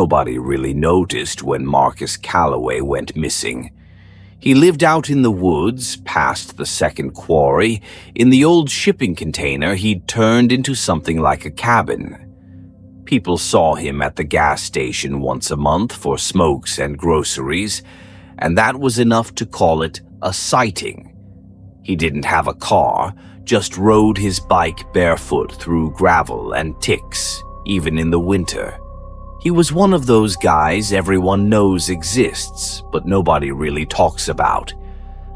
Nobody really noticed when Marcus Calloway went missing. He lived out in the woods, past the second quarry. In the old shipping container he'd turned into something like a cabin. People saw him at the gas station once a month for smokes and groceries, and that was enough to call it a sighting. He didn't have a car, just rode his bike barefoot through gravel and ticks, even in the winter. He was one of those guys everyone knows exists, but nobody really talks about.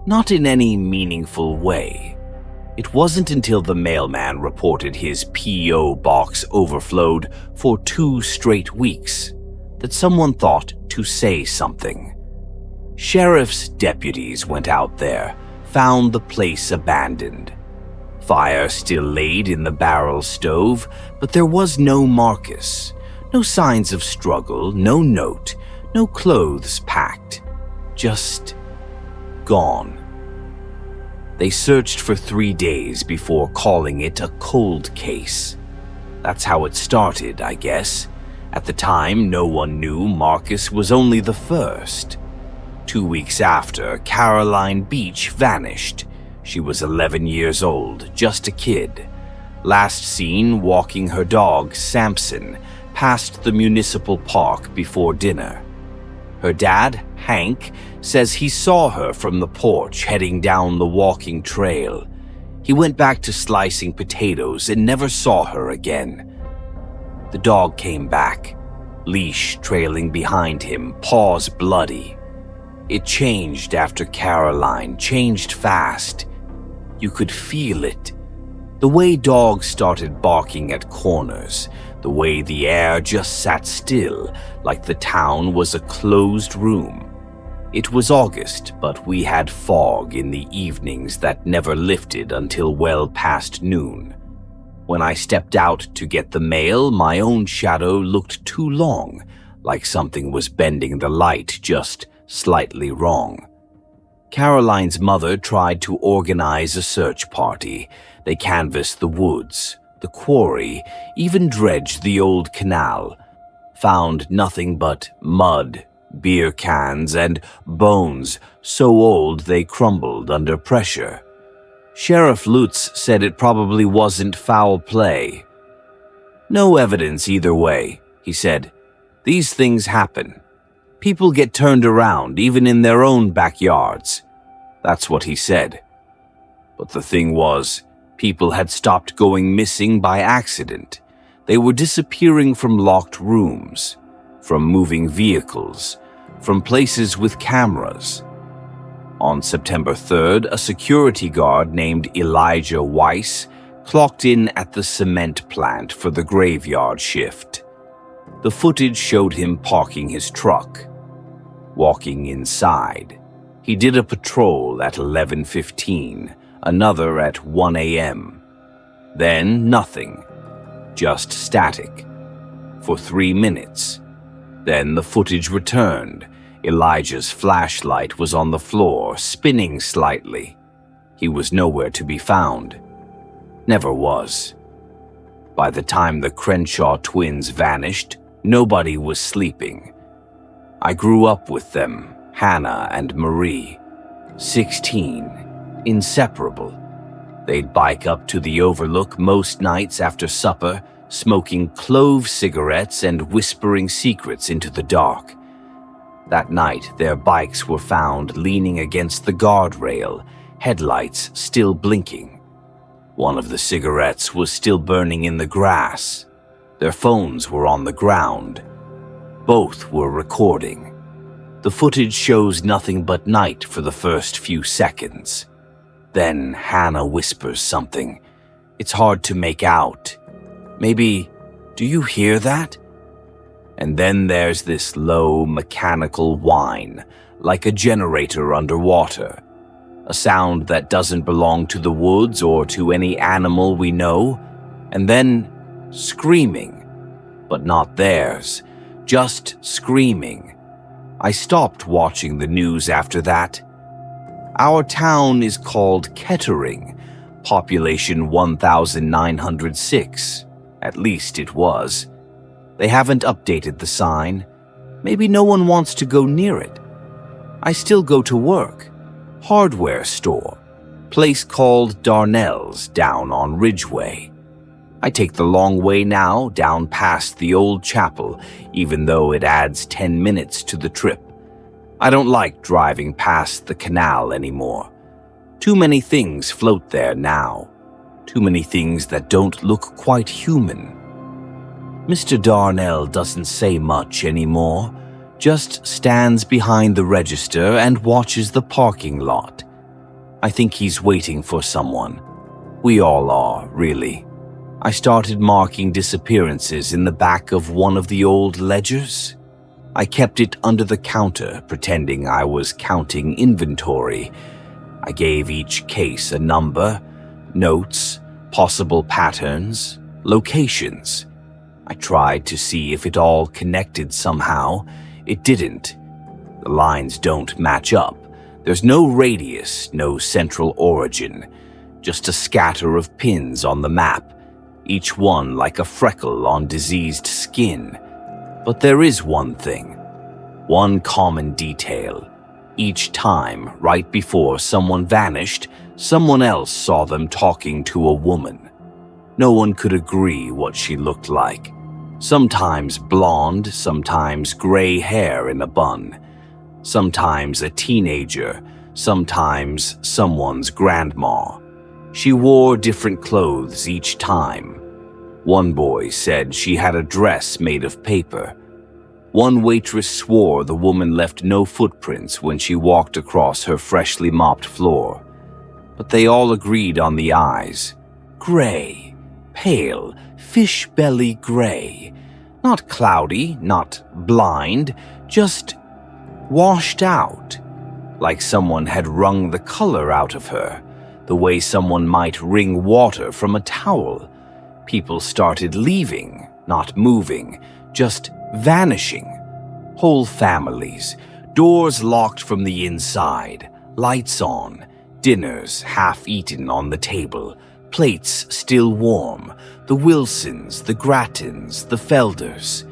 Not in any meaningful way. It wasn't until the mailman reported his P.O. box overflowed for 2 straight weeks that someone thought to say something. Sheriff's deputies went out there, found the place abandoned. Fire still laid in the barrel stove, but there was no Marcus. No signs of struggle, no note, no clothes packed. Just gone. They searched for 3 days before calling it a cold case. That's how it started, I guess. At the time, no one knew Marcus was only the first. 2 weeks after, Caroline Beach vanished. She was 11 years old, just a kid. Last seen walking her dog, Samson, past the municipal park before dinner. Her dad, Hank, says he saw her from the porch heading down the walking trail. He went back to slicing potatoes and never saw her again. The dog came back, leash trailing behind him, paws bloody. It changed after Caroline, changed fast. You could feel it. The way dogs started barking at corners, the way the air just sat still, like the town was a closed room. It was August, but we had fog in the evenings that never lifted until well past noon. When I stepped out to get the mail, my own shadow looked too long, like something was bending the light just slightly wrong. Caroline's mother tried to organize a search party. They canvassed the woods, the quarry, even dredged the old canal. Found nothing but mud, beer cans, and bones so old they crumbled under pressure. Sheriff Lutz said it probably wasn't foul play. No evidence either way, he said. These things happen. People get turned around, even in their own backyards. That's what he said. But the thing was, people had stopped going missing by accident. They were disappearing from locked rooms, from moving vehicles, from places with cameras. On September 3rd, a security guard named Elijah Weiss clocked in at the cement plant for the graveyard shift. The footage showed him parking his truck, walking inside. He did a patrol at 11:15, another at 1 a.m. Then nothing, just static, for 3 minutes. Then the footage returned. Elijah's flashlight was on the floor, spinning slightly. He was nowhere to be found. Never was. By the time the Crenshaw twins vanished, nobody was sleeping. I grew up with them, Hannah and Marie. 16, inseparable. They'd bike up to the Overlook most nights after supper, smoking clove cigarettes and whispering secrets into the dark. That night, their bikes were found leaning against the guardrail, headlights still blinking. One of the cigarettes was still burning in the grass. Their phones were on the ground. Both were recording. The footage shows nothing but night for the first few seconds. Then Hannah whispers something. It's hard to make out. Maybe, "Do you hear that?" And then there's this low, mechanical whine, like a generator underwater. A sound that doesn't belong to the woods or to any animal we know. And then screaming, but not theirs, just screaming. I stopped watching the news after that. Our town is called Kettering, population 1,906. At least it was. They haven't updated the sign. Maybe no one wants to go near it. I still go to work. Hardware store. Place called Darnell's down on Ridgeway. I take the long way now down past the old chapel, even though it adds 10 minutes to the trip. I don't like driving past the canal anymore. Too many things float there now. Too many things that don't look quite human. Mr. Darnell doesn't say much anymore, just stands behind the register and watches the parking lot. I think he's waiting for someone. We all are, really. I started marking disappearances in the back of one of the old ledgers. I kept it under the counter, pretending I was counting inventory. I gave each case a number, notes, possible patterns, locations. I tried to see if it all connected somehow. It didn't. The lines don't match up. There's no radius, no central origin, just a scatter of pins on the map, each one like a freckle on diseased skin. But there is one thing, one common detail. Each time, right before someone vanished, someone else saw them talking to a woman. No one could agree what she looked like. Sometimes blonde, sometimes gray hair in a bun. Sometimes a teenager, sometimes someone's grandma. She wore different clothes each time. One boy said she had a dress made of paper. One waitress swore the woman left no footprints when she walked across her freshly mopped floor. But they all agreed on the eyes. Gray, pale, fish belly gray. Not cloudy, not blind, just washed out. Like someone had wrung the color out of her, the way someone might wring water from a towel. People started leaving, not moving, just vanishing. Whole families, doors locked from the inside, lights on, dinners half-eaten on the table, plates still warm, the Wilsons, the Grattans, the Felders.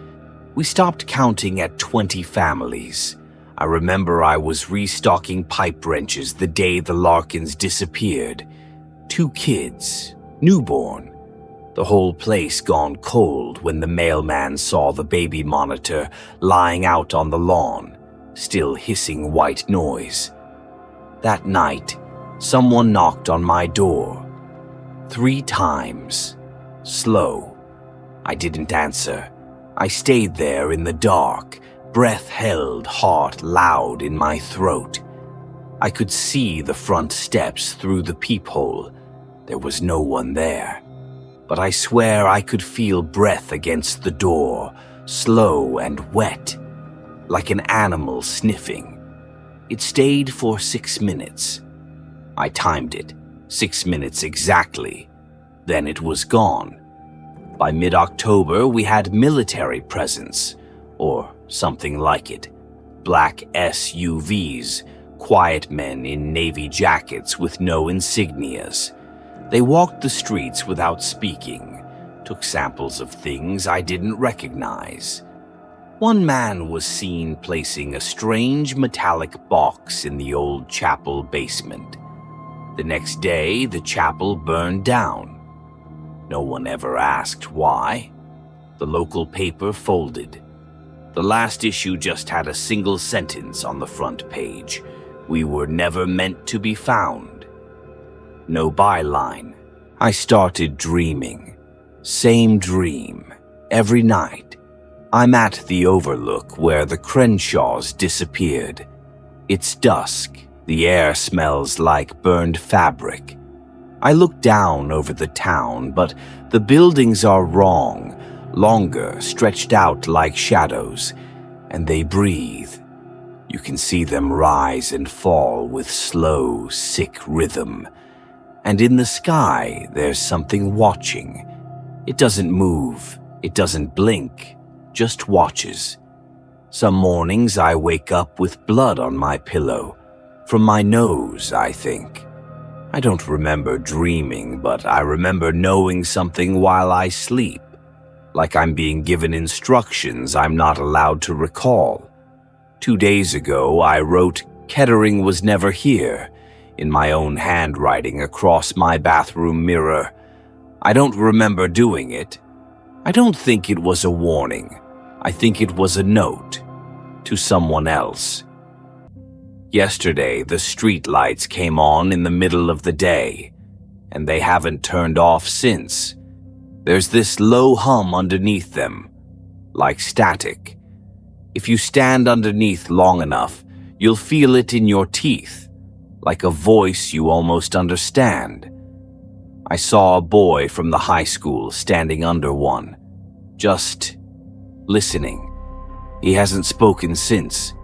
We stopped counting at 20 families. I remember I was restocking pipe wrenches the day the Larkins disappeared. 2 kids, newborn. The whole place gone cold when the mailman saw the baby monitor lying out on the lawn, still hissing white noise. That night, someone knocked on my door. 3 times. Slow. I didn't answer. I stayed there in the dark, breath held, heart loud in my throat. I could see the front steps through the peephole. There was no one there. But I swear I could feel breath against the door, slow and wet, like an animal sniffing. It stayed for 6 minutes. I timed it, 6 minutes exactly. Then it was gone. By mid-October, we had military presence, or something like it. Black SUVs, quiet men in navy jackets with no insignias. They walked the streets without speaking, took samples of things I didn't recognize. One man was seen placing a strange metallic box in the old chapel basement. The next day, the chapel burned down. No one ever asked why. The local paper folded. The last issue just had a single sentence on the front page. We were never meant to be found. No byline. I started dreaming. Same dream. Every night. I'm at the overlook where the Crenshaws disappeared. It's dusk. The air smells like burned fabric. I look down over the town, but the buildings are wrong, longer, stretched out like shadows, and they breathe. You can see them rise and fall with slow, sick rhythm. And in the sky, there's something watching. It doesn't move, it doesn't blink, just watches. Some mornings I wake up with blood on my pillow. From my nose, I think. I don't remember dreaming, but I remember knowing something while I sleep. Like I'm being given instructions I'm not allowed to recall. 2 days ago, I wrote Kettering was never here in my own handwriting across my bathroom mirror. I don't remember doing it. I don't think it was a warning. I think it was a note to someone else. Yesterday, the street lights came on in the middle of the day, and they haven't turned off since. There's this low hum underneath them, like static. If you stand underneath long enough, you'll feel it in your teeth, like a voice you almost understand. I saw a boy from the high school standing under one, just listening. He hasn't spoken since.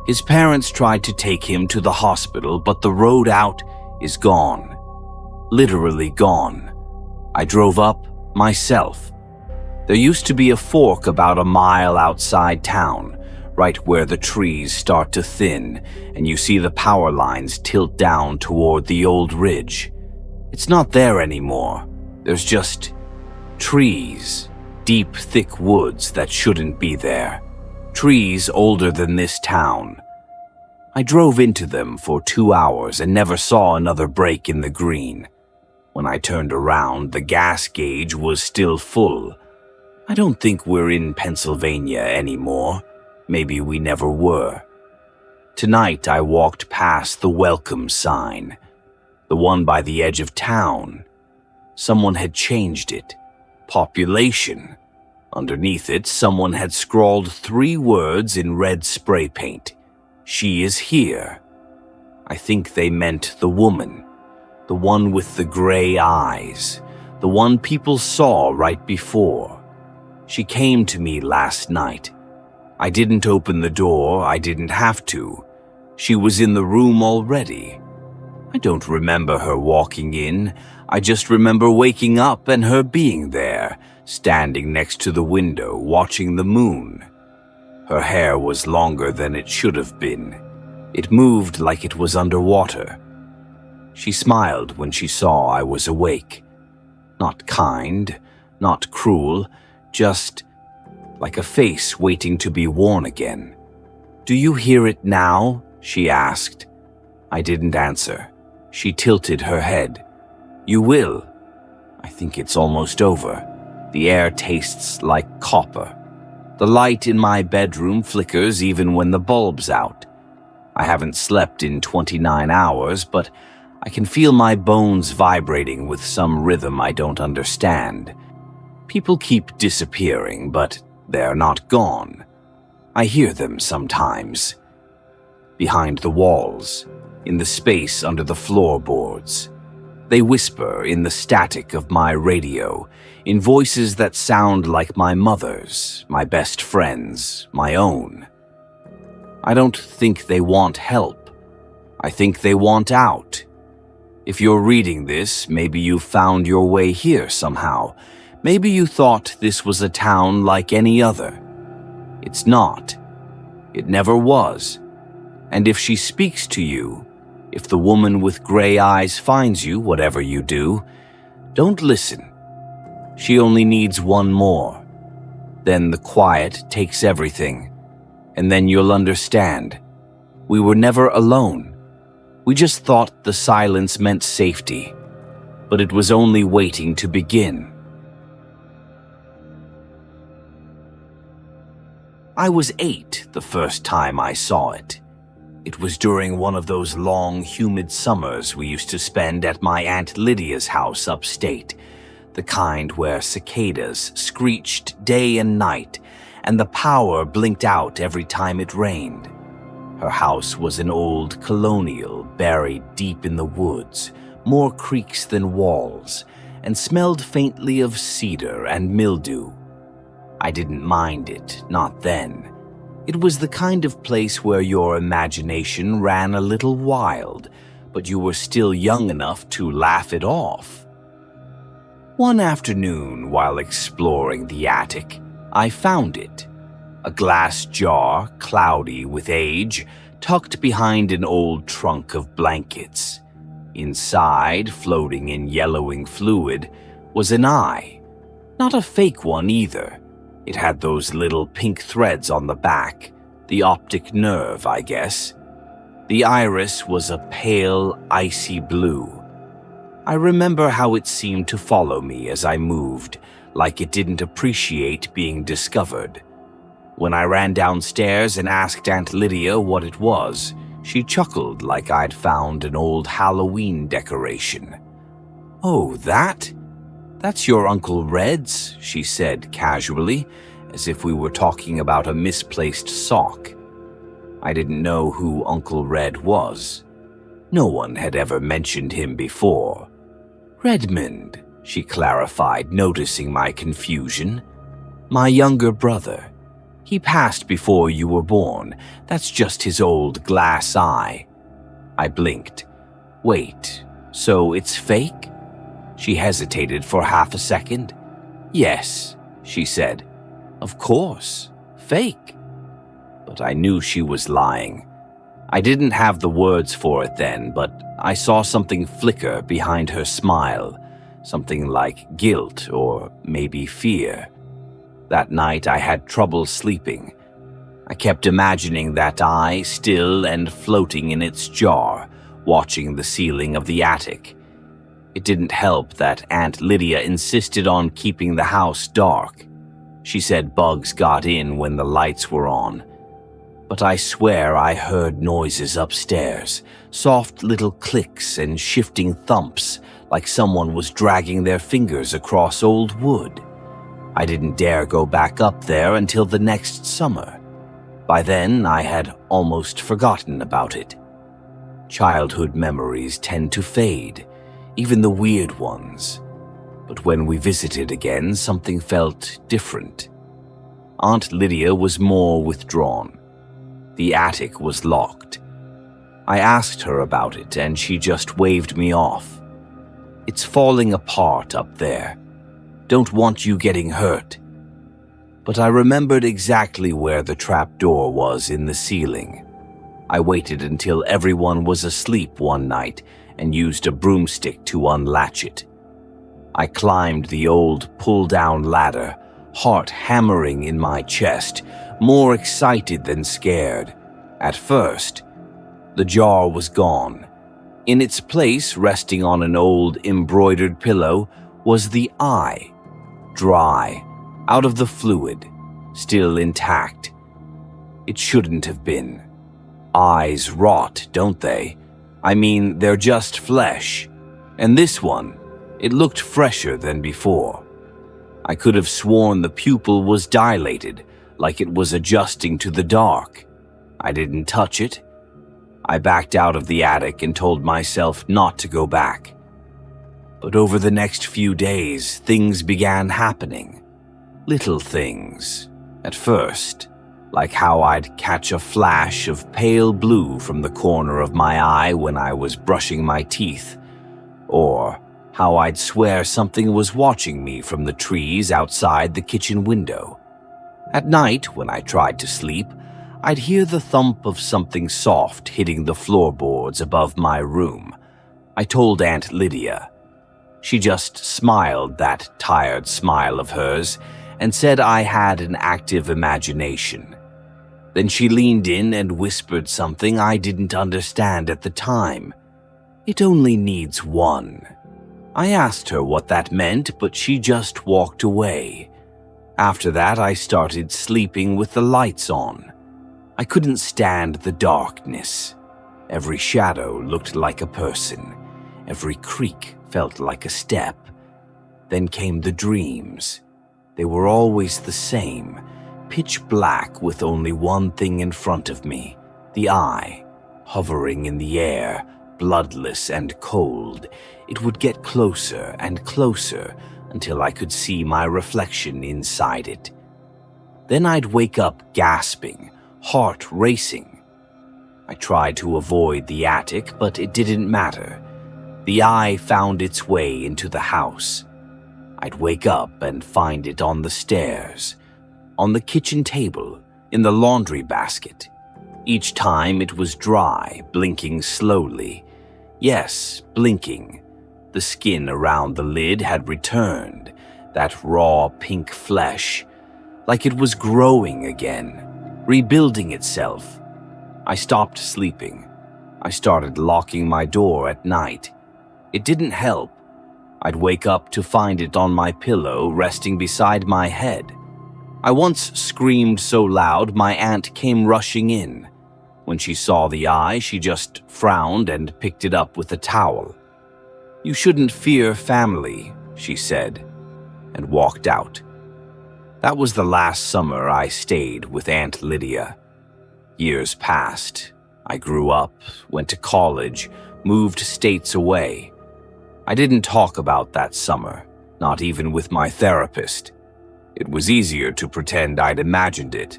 His parents tried to take him to the hospital, but the road out is gone. Literally gone. I drove up myself. There used to be a fork about a mile outside town, right where the trees start to thin and you see the power lines tilt down toward the old ridge. It's not there anymore. There's just trees, deep, thick woods that shouldn't be there. Trees older than this town. I drove into them for 2 hours and never saw another break in the green. When I turned around, the gas gauge was still full. I don't think we're in Pennsylvania anymore. Maybe we never were. Tonight I walked past the welcome sign, the one by the edge of town. Someone had changed it. Population. Underneath it, someone had scrawled 3 words in red spray paint. She is here. I think they meant the woman, the one with the gray eyes, the one people saw right before. She came to me last night. I didn't open the door, I didn't have to. She was in the room already. I don't remember her walking in. I just remember waking up and her being there, standing next to the window, watching the moon. Her hair was longer than it should have been. It moved like it was underwater. She smiled when she saw I was awake. Not kind, not cruel, just like a face waiting to be worn again. "Do you hear it now?" she asked. I didn't answer. She tilted her head. "You will. I think it's almost over. The air tastes like copper. The light in my bedroom flickers even when the bulb's out. I haven't slept in 29 hours, but I can feel my bones vibrating with some rhythm I don't understand. People keep disappearing, but they're not gone. I hear them sometimes. Behind the walls, in the space under the floorboards. They whisper in the static of my radio, in voices that sound like my mother's, my best friend's, my own. I don't think they want help. I think they want out. If you're reading this, maybe you found your way here somehow. Maybe you thought this was a town like any other. It's not. It never was. And if she speaks to you, if the woman with gray eyes finds you, whatever you do, don't listen. She only needs one more. Then the quiet takes everything. And then you'll understand. We were never alone. We just thought the silence meant safety. But it was only waiting to begin. I was 8 the first time I saw it. It was during one of those long, humid summers we used to spend at my Aunt Lydia's house upstate, the kind where cicadas screeched day and night, and the power blinked out every time it rained. Her house was an old colonial buried deep in the woods, more creaks than walls, and smelled faintly of cedar and mildew. I didn't mind it, not then. It was the kind of place where your imagination ran a little wild, but you were still young enough to laugh it off. One afternoon, while exploring the attic, I found it. A glass jar, cloudy with age, tucked behind an old trunk of blankets. Inside, floating in yellowing fluid, was an eye. Not a fake one either. It had those little pink threads on the back, The optic nerve, I guess. The iris was a pale, icy blue. I remember how it seemed to follow me as I moved, like it didn't appreciate being discovered. When I ran downstairs and asked Aunt Lydia what it was, she chuckled like I'd found an old Halloween decoration. "Oh, that? That's your Uncle Red's," she said casually, as if we were talking about a misplaced sock. I didn't know who Uncle Red was. No one had ever mentioned him before. "Redmond," she clarified, noticing my confusion. "My younger brother. He passed before you were born. That's just his old glass eye." I blinked. "Wait, so it's fake?" She hesitated for half a second. "Yes," she said. "Of course, fake." But I knew she was lying. I didn't have the words for it then, but I saw something flicker behind her smile, something like guilt or maybe fear. That night I had trouble sleeping. I kept imagining that eye still and floating in its jar, watching the ceiling of the attic. It didn't help that Aunt Lydia insisted on keeping the house dark. She said bugs got in when the lights were on. But I swear I heard noises upstairs, soft little clicks and shifting thumps, like someone was dragging their fingers across old wood. I didn't dare go back up there until the next summer. By then, I had almost forgotten about it. Childhood memories tend to fade, even the weird ones. But when we visited again, something felt different. Aunt Lydia was more withdrawn. The attic was locked. I asked her about it, and she just waved me off. "It's falling apart up there. Don't want you getting hurt." But I remembered exactly where the trapdoor was in the ceiling. I waited until everyone was asleep one night and used a broomstick to unlatch it. I climbed the old pull-down ladder, heart hammering in my chest, more excited than scared. At first, the jar was gone. In its place, resting on an old embroidered pillow, was the eye. Dry, out of the fluid, still intact. It shouldn't have been. Eyes rot, don't they? I mean, they're just flesh. And this one, it looked fresher than before. I could have sworn the pupil was dilated, like it was adjusting to the dark. I didn't touch it. I backed out of the attic and told myself not to go back. But over the next few days, things began happening. Little things, at first, like how I'd catch a flash of pale blue from the corner of my eye when I was brushing my teeth, or how I'd swear something was watching me from the trees outside the kitchen window. At night, when I tried to sleep, I'd hear the thump of something soft hitting the floorboards above my room. I told Aunt Lydia. She just smiled that tired smile of hers and said I had an active imagination. Then she leaned in and whispered something I didn't understand at the time. "It only needs one." I asked her what that meant, but she just walked away. After that, I started sleeping with the lights on. I couldn't stand the darkness. Every shadow looked like a person. Every creak felt like a step. Then came the dreams. They were always the same, pitch black with only one thing in front of me, the eye, hovering in the air, bloodless and cold. It would get closer and closer until I could see my reflection inside it. Then I'd wake up gasping, heart racing. I tried to avoid the attic, but it didn't matter. The eye found its way into the house. I'd wake up and find it on the stairs, on the kitchen table, in the laundry basket. Each time it was dry, blinking slowly. Yes, blinking. The skin around the lid had returned, that raw pink flesh, like it was growing again. rebuilding itself. I stopped sleeping. I started locking my door at night. It didn't help. I'd wake up to find it on my pillow, resting beside my head. I once screamed so loud my aunt came rushing in. When she saw the eye, she just frowned and picked it up with a towel. "You shouldn't fear family," she said, and walked out. That was the last summer I stayed with Aunt Lydia. Years passed. I grew up, went to college, moved states away. I didn't talk about that summer, not even with my therapist. It was easier to pretend I'd imagined it,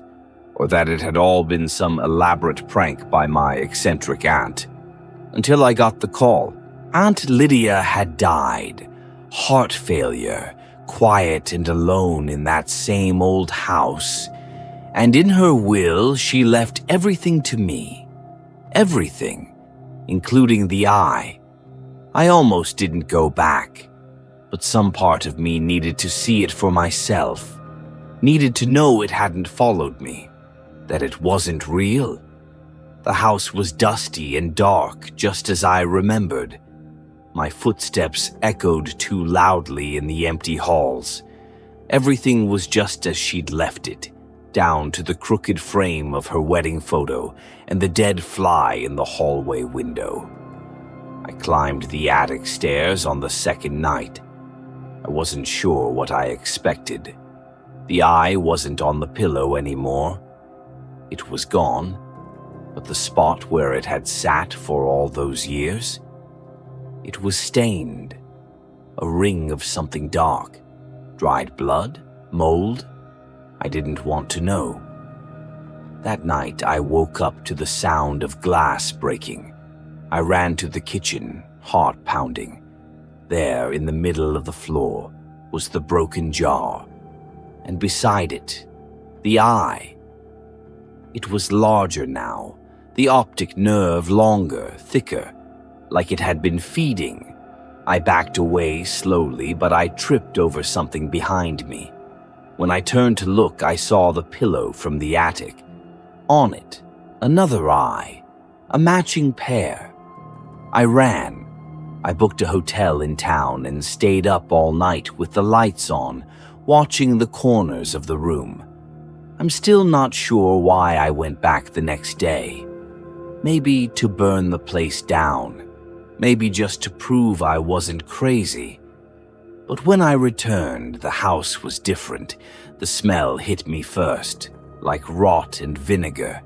or that it had all been some elaborate prank by my eccentric aunt. Until I got the call. Aunt Lydia had died. Heart failure, quiet and alone in that same old house. And in her will, she left everything to me. Everything, including the eye. I almost didn't go back, but some part of me needed to see it for myself. Needed to know it hadn't followed me, that it wasn't real. The house was dusty and dark, just as I remembered. My footsteps echoed too loudly in the empty halls. Everything was just as she'd left it, down to the crooked frame of her wedding photo and the dead fly in the hallway window. I climbed the attic stairs on the second night. I wasn't sure what I expected. The eye wasn't on the pillow anymore. It was gone, but the spot where it had sat for all those years, it was stained. A ring of something dark. Dried blood? Mold? I didn't want to know. That night, I woke up to the sound of glass breaking. I ran to the kitchen, heart pounding. There, in the middle of the floor, was the broken jar. And beside it, the eye. It was larger now, the optic nerve longer, thicker, like it had been feeding. I backed away slowly, but I tripped over something behind me. When I turned to look, I saw the pillow from the attic. On it, another eye, a matching pair. I ran. I booked a hotel in town and stayed up all night with the lights on, watching the corners of the room. I'm still not sure why I went back the next day. Maybe to burn the place down. Maybe just to prove I wasn't crazy. But when I returned, the house was different. The smell hit me first, like rot and vinegar.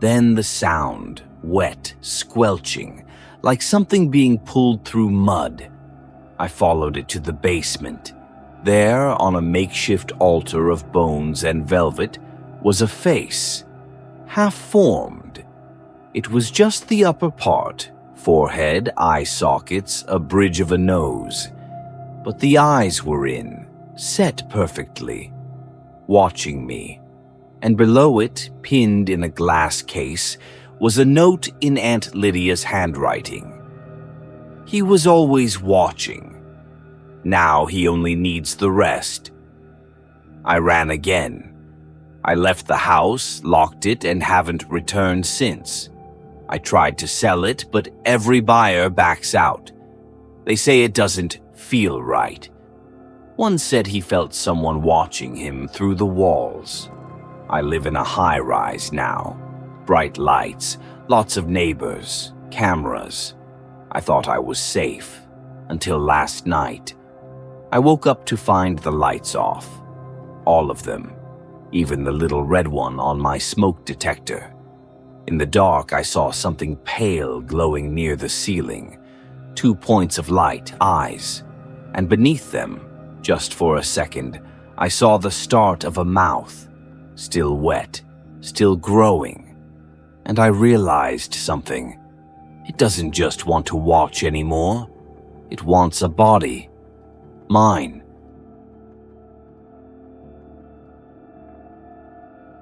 Then the sound, wet, squelching, like something being pulled through mud. I followed it to the basement. There, on a makeshift altar of bones and velvet, was a face, half-formed. It was just the upper part, forehead, eye sockets, a bridge of a nose. But the eyes were in, set perfectly, watching me. And below it, pinned in a glass case, was a note in Aunt Lydia's handwriting. He was always watching. Now he only needs the rest. I ran again. I left the house, locked it, and haven't returned since. I tried to sell it, but every buyer backs out. They say it doesn't feel right. One said he felt someone watching him through the walls. I live in a high-rise now. Bright lights, lots of neighbors, cameras. I thought I was safe, until last night. I woke up to find the lights off. All of them, even the little red one on my smoke detector. In the dark, I saw something pale glowing near the ceiling. 2 points of light, eyes. And beneath them, just for a second, I saw the start of a mouth. Still wet, still growing. And I realized something. It doesn't just want to watch anymore. It wants a body. Mine.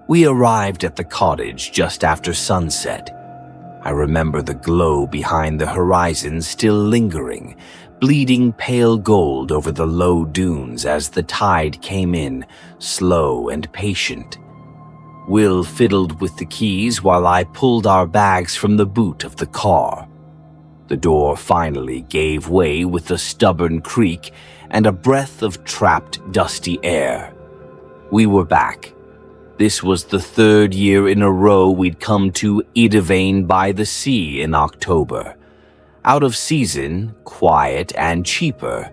We arrived at the cottage just after sunset. I remember the glow behind the horizon still lingering, bleeding pale gold over the low dunes as the tide came in, slow and patient. Will fiddled with the keys while I pulled our bags from the boot of the car. The door finally gave way with a stubborn creak and a breath of trapped, dusty air. We were back. This was the third year in a row we'd come to Edavane by the Sea in October. Out of season, quiet, and cheaper.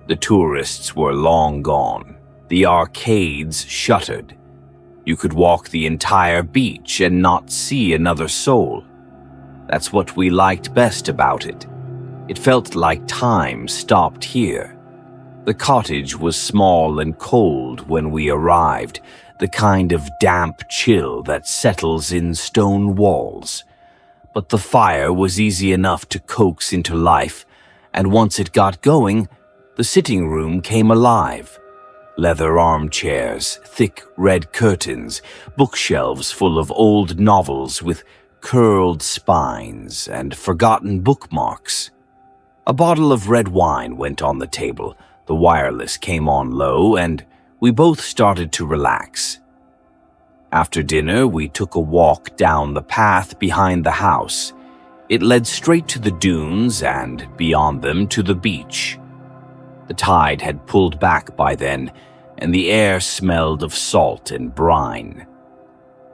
The tourists were long gone. The arcades shuttered. You could walk the entire beach and not see another soul. That's what we liked best about it. It felt like time stopped here. The cottage was small and cold when we arrived, the kind of damp chill that settles in stone walls. But the fire was easy enough to coax into life, and once it got going, the sitting room came alive. Leather armchairs, thick red curtains, bookshelves full of old novels with curled spines and forgotten bookmarks. A bottle of red wine went on the table, the wireless came on low, and we both started to relax. After dinner, we took a walk down the path behind the house. It led straight to the dunes and, beyond them, to the beach. The tide had pulled back by then, and the air smelled of salt and brine.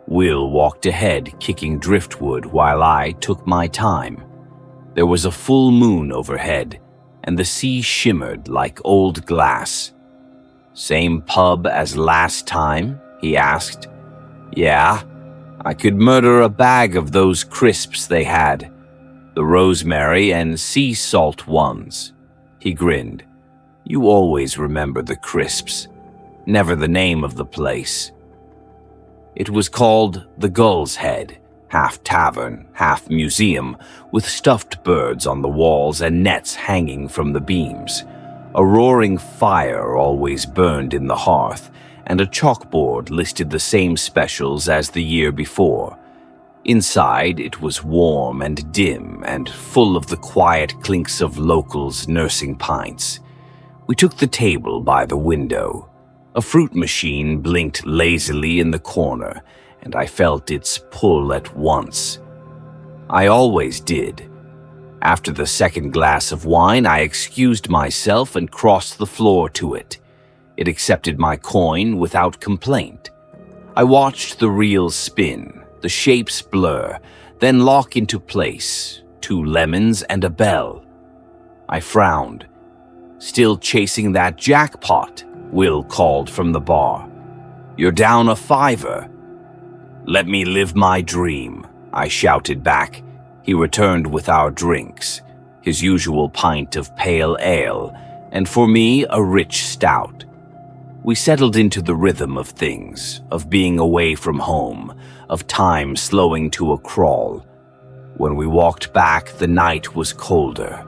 Will walked ahead, kicking driftwood, while I took my time. There was a full moon overhead, and the sea shimmered like old glass. "Same pub as last time?" he asked. "Yeah, I could murder a bag of those crisps they had. The rosemary and sea salt ones." He grinned. "You always remember the crisps. Never the name of the place." It was called the Gull's Head, half tavern, half museum, with stuffed birds on the walls and nets hanging from the beams. A roaring fire always burned in the hearth, and a chalkboard listed the same specials as the year before. Inside, it was warm and dim and full of the quiet clinks of locals nursing pints. We took the table by the window. A fruit machine blinked lazily in the corner, and I felt its pull at once. I always did. After the second glass of wine, I excused myself and crossed the floor to it. It accepted my coin without complaint. I watched the reels spin, the shapes blur, then lock into place, 2 lemons and a bell. I frowned. "Still chasing that jackpot," Will called from the bar. "You're down a $5." "Let me live my dream," I shouted back. He returned with our drinks, his usual pint of pale ale, and for me a rich stout. We settled into the rhythm of things, of being away from home, of time slowing to a crawl. When we walked back, the night was colder.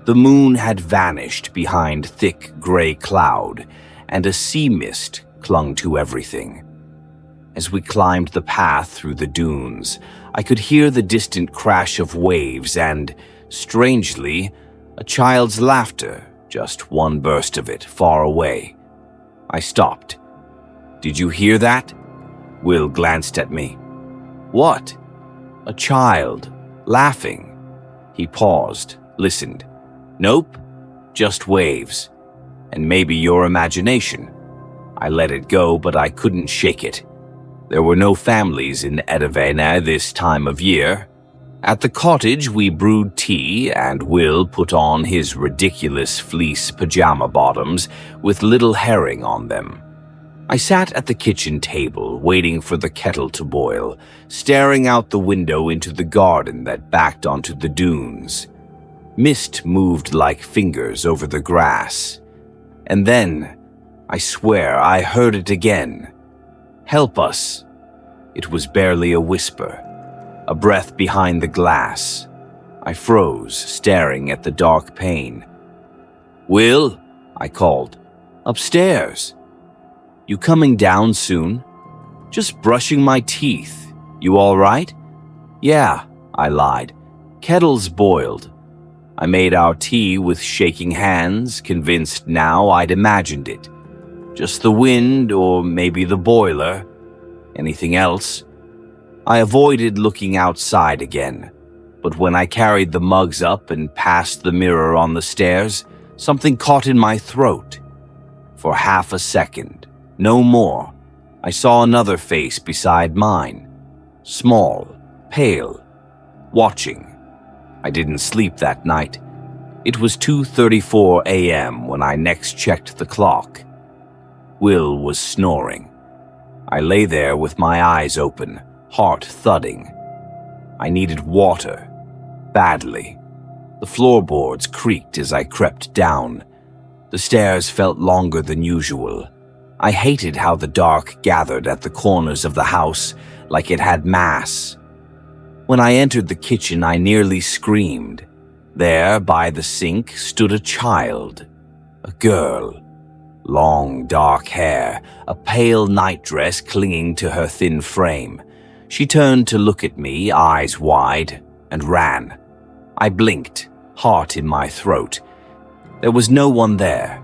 The moon had vanished behind thick gray cloud, and a sea mist clung to everything. As we climbed the path through the dunes, I could hear the distant crash of waves and, strangely, a child's laughter, just one burst of it, far away. I stopped. "Did you hear that?" Will glanced at me. "What?" "A child, laughing." He paused, listened. "Nope, just waves. And maybe your imagination." I let it go, but I couldn't shake it. There were no families in Edavane this time of year. At the cottage, we brewed tea, and Will put on his ridiculous fleece pajama bottoms with little herring on them. I sat at the kitchen table, waiting for the kettle to boil, staring out the window into the garden that backed onto the dunes. Mist moved like fingers over the grass. And then, I swear, I heard it again. "Help us." It was barely a whisper, a breath behind the glass. I froze, staring at the dark pane. "Will?" I called. "Upstairs." "You coming down soon?" "Just brushing my teeth. You all right?" "Yeah," I lied. "Kettle's boiled." I made our tea with shaking hands, convinced now I'd imagined it. Just the wind, or maybe the boiler. Anything else? I avoided looking outside again, but when I carried the mugs up and passed the mirror on the stairs, something caught in my throat. For half a second, no more, I saw another face beside mine. Small, pale, watching. I didn't sleep that night. It was 2:34 a.m. when I next checked the clock. Will was snoring. I lay there with my eyes open, heart thudding. I needed water, badly. The floorboards creaked as I crept down. The stairs felt longer than usual. I hated how the dark gathered at the corners of the house like it had mass. When I entered the kitchen, I nearly screamed. There, by the sink, stood a child, a girl. Long, dark hair, a pale nightdress clinging to her thin frame. She turned to look at me, eyes wide, and ran. I blinked, heart in my throat. There was no one there.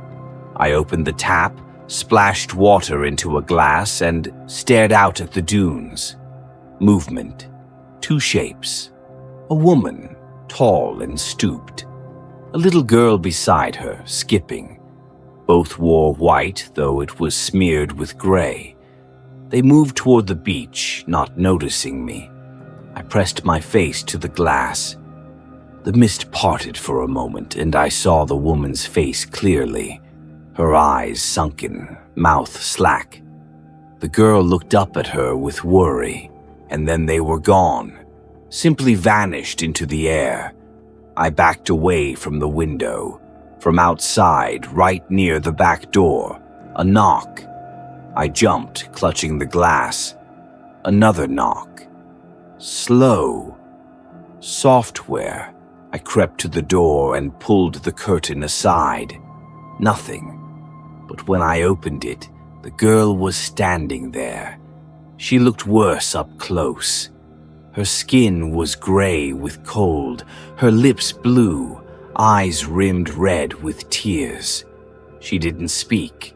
I opened the tap, splashed water into a glass, and stared out at the dunes. Movement. Two shapes. A woman, tall and stooped. A little girl beside her, skipping. Both wore white, though it was smeared with gray. They moved toward the beach, not noticing me. I pressed my face to the glass. The mist parted for a moment, and I saw the woman's face clearly. Her eyes sunken, mouth slack. The girl looked up at her with worry, and then they were gone, simply vanished into the air. I backed away from the window. From outside, right near the back door, a knock. I jumped, clutching the glass. Another knock. Slow. Software. I crept to the door and pulled the curtain aside. Nothing. But when I opened it, the girl was standing there. She looked worse up close. Her skin was gray with cold, her lips blue, eyes rimmed red with tears. She didn't speak.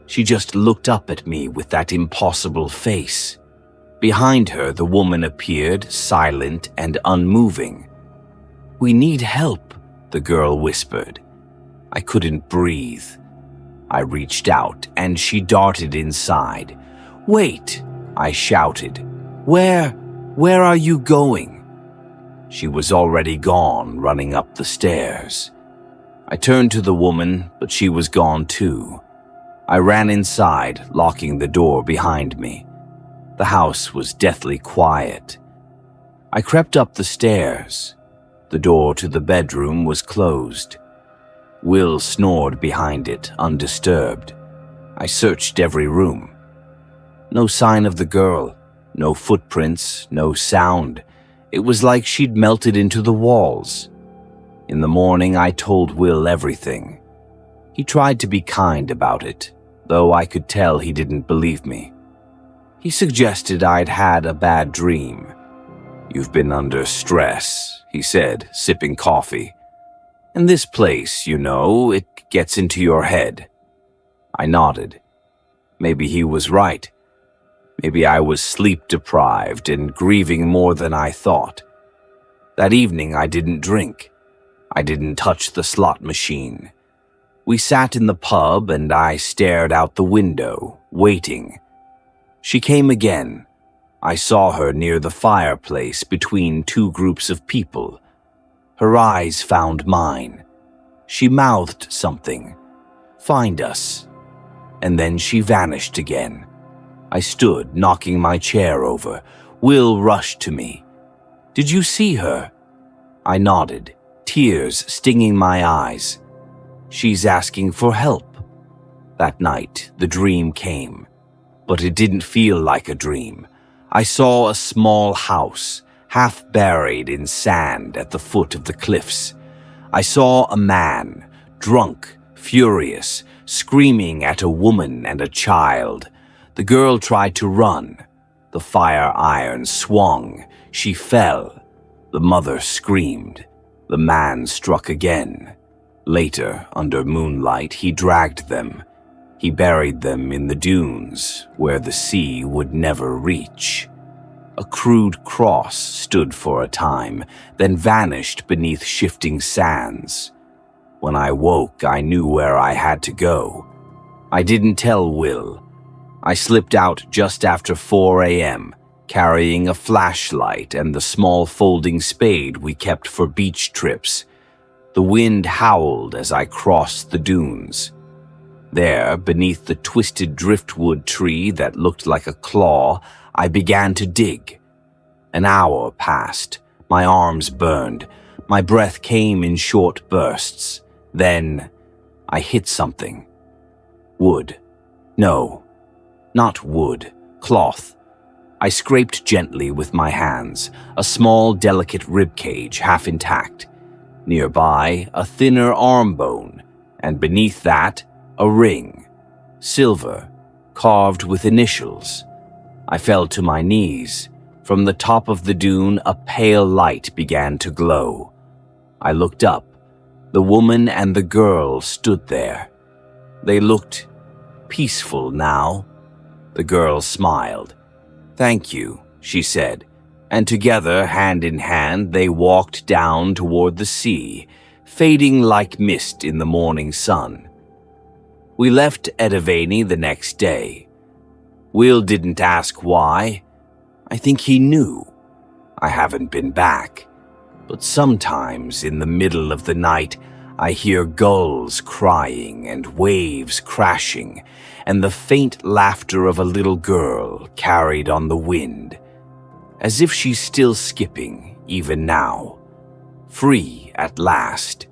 She just looked up at me with that impossible face. Behind her, the woman appeared, silent and unmoving. "We need help," the girl whispered. I couldn't breathe. I reached out, and she darted inside. "Wait!" I shouted. Where are you going?" She was already gone, running up the stairs. I turned to the woman, but she was gone too. I ran inside, locking the door behind me. The house was deathly quiet. I crept up the stairs. The door to the bedroom was closed. Will snored behind it, undisturbed. I searched every room. No sign of the girl, no footprints, no sound. It was like she'd melted into the walls. In the morning, I told Will everything. He tried to be kind about it, though I could tell he didn't believe me. He suggested I'd had a bad dream. "You've been under stress," he said, sipping coffee. "In this place, you know, it gets into your head." I nodded. Maybe he was right. Maybe I was sleep-deprived and grieving more than I thought. That evening, I didn't drink. I didn't touch the slot machine. We sat in the pub and I stared out the window, waiting. She came again. I saw her near the fireplace between two groups of people. Her eyes found mine. She mouthed something. "Find us." And then she vanished again. I stood, knocking my chair over. Will rushed to me. "Did you see her?" I nodded, tears stinging my eyes. "She's asking for help." That night, the dream came. But it didn't feel like a dream. I saw a small house, half buried in sand at the foot of the cliffs. I saw a man, drunk, furious, screaming at a woman and a child. The girl tried to run. The fire iron swung. She fell. The mother screamed. The man struck again. Later, under moonlight, he dragged them. He buried them in the dunes, where the sea would never reach. A crude cross stood for a time, then vanished beneath shifting sands. When I woke, I knew where I had to go. I didn't tell Will. I slipped out just after 4 a.m., carrying a flashlight and the small folding spade we kept for beach trips. The wind howled as I crossed the dunes. There, beneath the twisted driftwood tree that looked like a claw, I began to dig. An hour passed. My arms burned. My breath came in short bursts. Then, I hit something. Wood. No, not wood. Cloth. I scraped gently with my hands, a small, delicate ribcage half intact. Nearby, a thinner arm bone, and beneath that, a ring. Silver, carved with initials. I fell to my knees. From the top of the dune, a pale light began to glow. I looked up. The woman and the girl stood there. They looked peaceful now. The girl smiled. "Thank you," she said, and together, hand in hand, they walked down toward the sea, fading like mist in the morning sun. We left Edaveni the next day. Will didn't ask why. I think he knew. I haven't been back. But sometimes in the middle of the night, I hear gulls crying and waves crashing, and the faint laughter of a little girl carried on the wind, as if she's still skipping even now, free at last.